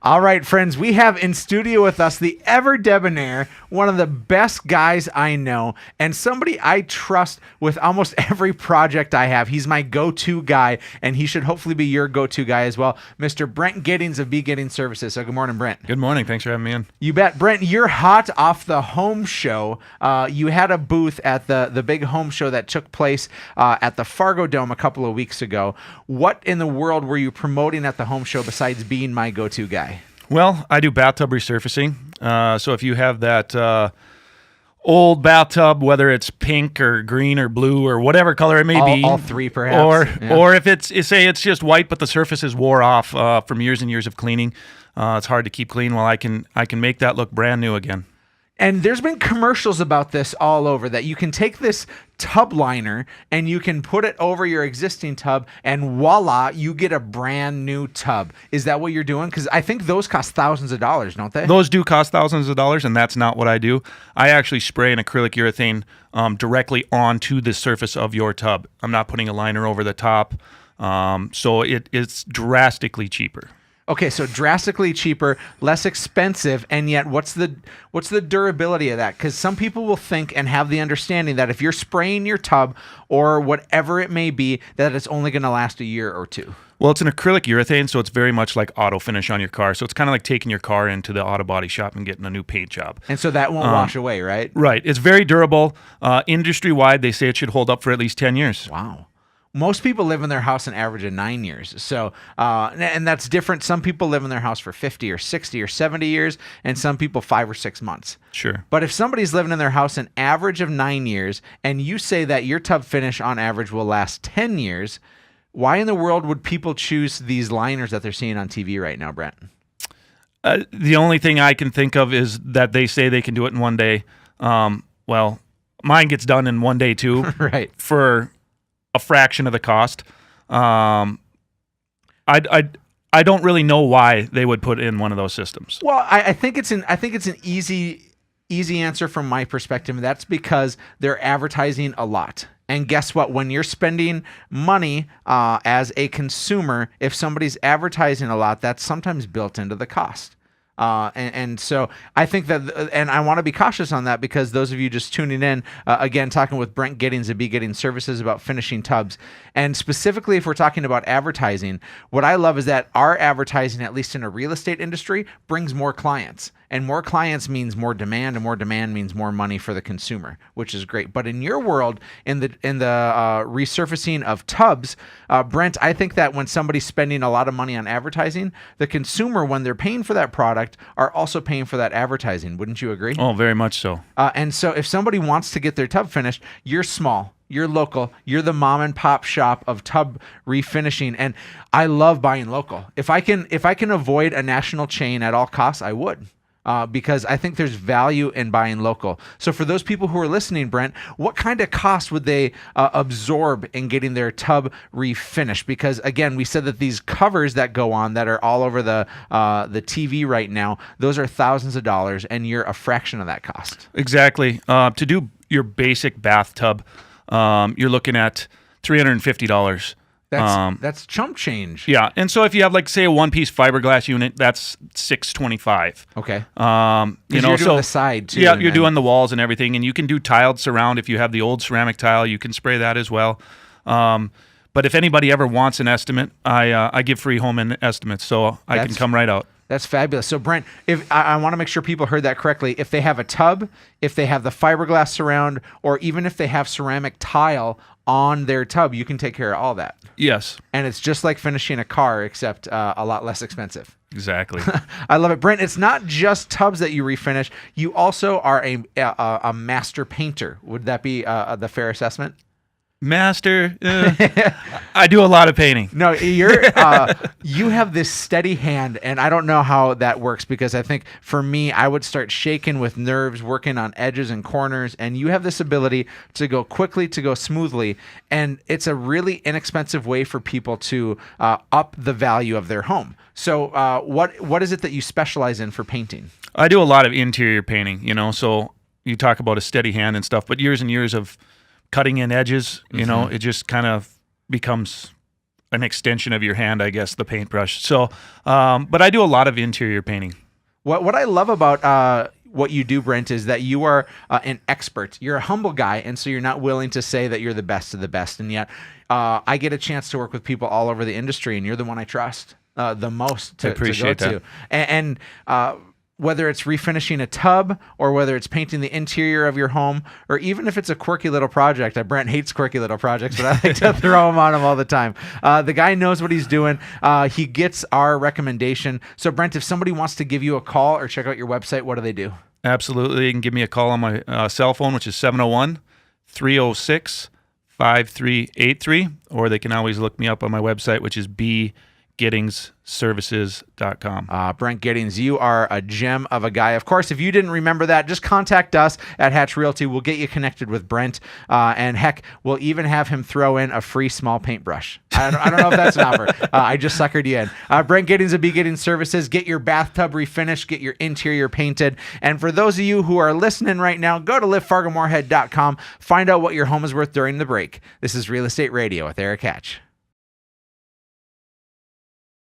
All right, friends, we have in studio with us the ever debonair, one of the best guys I know, and somebody I trust with almost every project I have. He's my go-to guy, and he should hopefully be your go-to guy as well, Mr. Brent Giddings of Giddings Services. So good morning, Brent. Good morning. Thanks for having me in. You bet. Brent, you're hot off the home show. You had a booth at the big home show that took place at the Fargo Dome a couple of weeks ago. What in the world were you promoting at the home show besides being my go-to guy? Well, I do bathtub resurfacing. So if you have that old bathtub, whether it's pink or green or blue or whatever color it may be, all three perhaps, or if it's just white but the surface is wore off from years and years of cleaning, it's hard to keep clean. Well, I can make that look brand new again. And there's been commercials about this all over, that you can take this tub liner and you can put it over your existing tub and voila, you get a brand new tub. Is that what you're doing? Because I think those cost thousands of dollars, don't they? Those do cost thousands of dollars, and that's not what I do. I actually spray an acrylic urethane directly onto the surface of your tub. I'm not putting a liner over the top, so it's drastically cheaper. Okay, so drastically cheaper, less expensive, and yet what's the durability of that? Because some people will think and have the understanding that if you're spraying your tub or whatever it may be, that it's only going to last a year or two. Well, it's an acrylic urethane, so it's very much like auto finish on your car. So it's kind of like taking your car into the auto body shop and getting a new paint job. And so that won't wash away, right? Right. It's very durable. Industry-wide, they say it should hold up for at least 10 years. Wow. Most people live in their house an average of 9 years. So, and that's different. Some people live in their house for 50 or 60 or 70 years, and some people 5 or 6 months. Sure. But if somebody's living in their house an average of 9 years, and you say that your tub finish on average will last 10 years, why in the world would people choose these liners that they're seeing on TV right now, Brent? The only thing I can think of is that they say they can do it in one day. Well, mine gets done in one day too. Right. For a fraction of the cost. I don't really know why they would put in one of those systems. Well, I think it's an easy answer from my perspective. That's because they're advertising a lot. And guess what? When you're spending money as a consumer, if somebody's advertising a lot, that's sometimes built into the cost. And so I think that, and I want to be cautious on that because those of you just tuning in, again, talking with Brent Giddings of Giddings Services about finishing tubs. And specifically, if we're talking about advertising, what I love is that our advertising, at least in a real estate industry, brings more clients. And more clients means more demand, and more demand means more money for the consumer, which is great. But in your world, in the resurfacing of tubs, Brent, I think that when somebody's spending a lot of money on advertising, the consumer, when they're paying for that product, are also paying for that advertising. Wouldn't you agree? Oh, very much so. And so if somebody wants to get their tub finished, you're small. You're local. You're the mom and pop shop of tub refinishing, and I love buying local. If I can avoid a national chain at all costs, I would. Because I think there's value in buying local. So for those people who are listening, Brent, what kind of cost would they absorb in getting their tub refinished? Because again, we said that these covers that go on that are all over the TV right now, those are thousands of dollars, and you're a fraction of that cost. Exactly. To do your basic bathtub, you're looking at $350. That's chump change. Yeah, and so if you have, like, say, a one-piece fiberglass unit, that's $625. Okay. You're doing the side too. Yeah, you're doing the walls and everything, and you can do tiled surround. If you have the old ceramic tile, you can spray that as well. But if anybody ever wants an estimate, I give free home estimates, so I can come right out. That's fabulous. So Brent, if I want to make sure people heard that correctly, if they have a tub, if they have the fiberglass surround, or even if they have ceramic tile on their tub, you can take care of all that. Yes. And it's just like finishing a car, except a lot less expensive. Exactly. I love it. Brent, it's not just tubs that you refinish. You also are a master painter. Would that be the fair assessment? Master, I do a lot of painting. No, you have this steady hand, and I don't know how that works because I think for me, I would start shaking with nerves, working on edges and corners, and you have this ability to go quickly, to go smoothly, and it's a really inexpensive way for people to up the value of their home. So what is it that you specialize in for painting? I do a lot of interior painting, so you talk about a steady hand and stuff, but years and years of cutting in edges, it just kind of becomes an extension of your hand, I guess, the paintbrush. So, but I do a lot of interior painting. What I love about what you do, Brent, is that you are an expert. You're a humble guy, and so you're not willing to say that you're the best of the best. And yet, I get a chance to work with people all over the industry, and you're the one I trust the most to go to. And whether it's refinishing a tub or whether it's painting the interior of your home, or even if it's a quirky little project. Brent hates quirky little projects, but I like to throw them on him all the time. The guy knows what he's doing. He gets our recommendation. So Brent, if somebody wants to give you a call or check out your website, what do they do? Absolutely. You can give me a call on my cell phone, which is 701-306-5383, or they can always look me up on my website, which is Giddingsservices.com. Brent Giddings, you are a gem of a guy. Of course, if you didn't remember that, just contact us at Hatch Realty. We'll get you connected with Brent, and heck, we'll even have him throw in a free small paintbrush. I don't know if that's an offer. I just suckered you in. Brent Giddings of B. Giddings Services. Get your bathtub refinished, get your interior painted. And for those of you who are listening right now, go to livefargomoorhead.com. Find out what your home is worth during the break. This is Real Estate Radio with Erik Hatch.